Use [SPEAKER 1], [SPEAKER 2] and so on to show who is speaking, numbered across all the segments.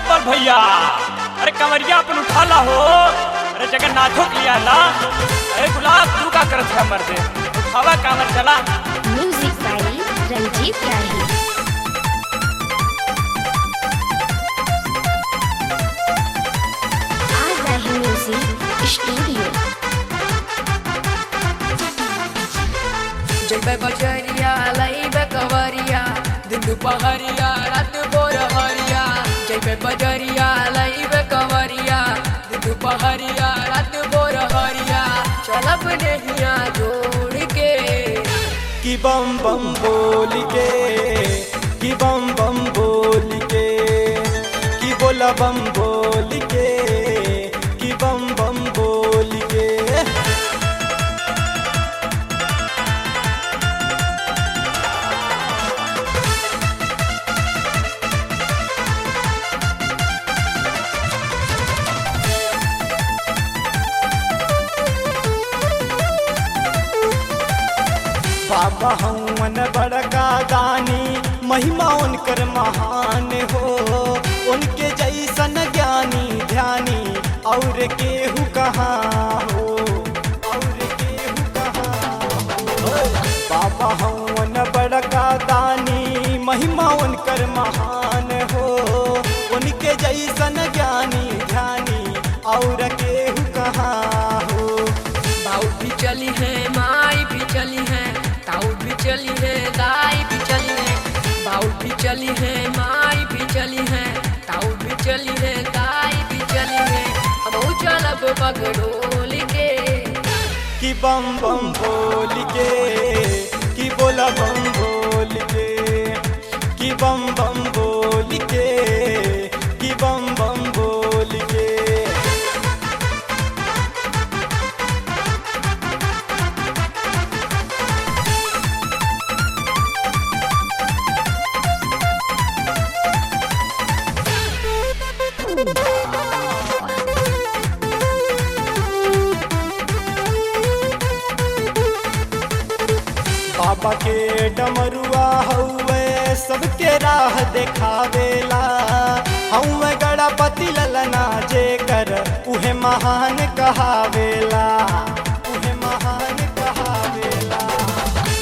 [SPEAKER 1] बल भैया, अरे कमरिया अपन उठाला हो। अरे जगन्नाथों के लिया ला। अरे गुलाब तू का करत है मर्दे, उठावा कामर चला।
[SPEAKER 2] म्यूजिक बाई रंजीत राही। आ रही म्यूजिक स्टूडियो।
[SPEAKER 3] जब बजरिया लाइब कवरिया दिन दुपहरिया रात भोर हरिया। जब बजरिया लाइब कवरिया दिन दुपहरिया रात भोर हरिया। चलब नहिया जोड़ के
[SPEAKER 4] कि बम बम बोल के, कि बम बम बोल के, कि बोला बम बोल के, कि बम बम बोल के। बाबा हवन बड़का दानी, महिमा उनकर महान हो। उनके जैसन ज्ञानी ध्यानी और केहू कहाँ हो, और केहू कहाँ हो। बाबा हवन बड़का दानी, महिमा उनकर महान हो। उनके जैसन ज्ञानी ध्यानी और केहू कहाँ हो।
[SPEAKER 3] भाऊ भी चली है माई भी चली है, ताऊ भी चली है दाई भी चली है। भाऊ भी चली है माई भी चली है, ताऊ भी चली है दाई भी चली है। हम चलब बगडोल के
[SPEAKER 4] कि बम बम बोल के, कि बोला बम बोल के, कि बम बम बोल के, कि बम बम बोल के। बाबा के डमरुआ हउए सबके राह देखावेला। हउए गणपति ललना जे कर उहे महान कहावेला, उहे महान कहावेला।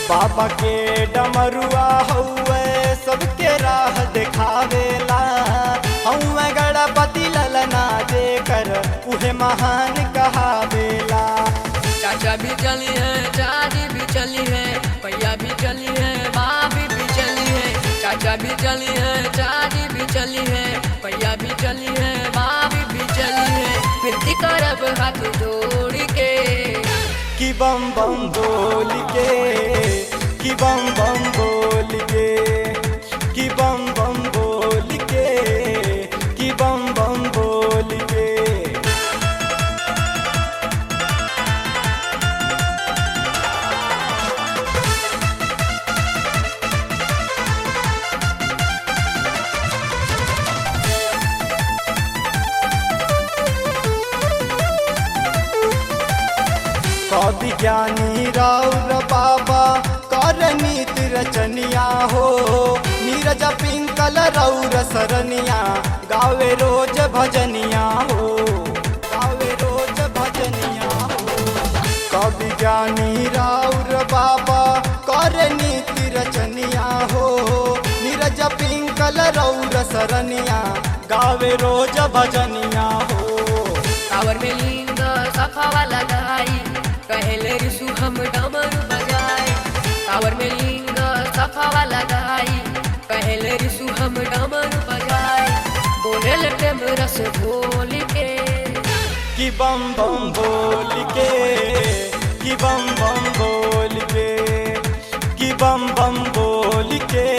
[SPEAKER 4] बाबा के डमरुआ हउए सबके राह देखावेला। हउए गणपति ललना जे कर उहे महान कहावेला।
[SPEAKER 3] चाचा भी चली है चाची भी चली है, भैया भी चली है भाभी भी चली है। चाचा भी चली है चाची भी चली है, भैया भी चली है भाभी भी चली है। विनती करब हाथ जोड़ के
[SPEAKER 4] कि बम बम बोल के, कि बम बम बोल के, कि बम बम बोल के, कि बम बम बोल के। कवि ज्ञानी राउर बाबा कर नीत रचनिया हो। नीरज पिंकल रौर सरनिया गावे रोज भजनिया हो, गावे रोज भजनिया हो। कवि ज्ञानी राउर बाबा कर नीत रचनिया हो। नीरज पिंकल रौर सरनिया गावे रोज भजनिया हो।
[SPEAKER 3] कावर में लिंग सफावा लगाई, कहले रिसु हम डमरू बजाए। कावर में लिंग सफावा लगाई, कहले रिसु हम डमरू बजाए। बोले लटे में रस बोल के
[SPEAKER 4] कि बम बम बोल के, कि बम बम बोल के, कि बम बम बोल के।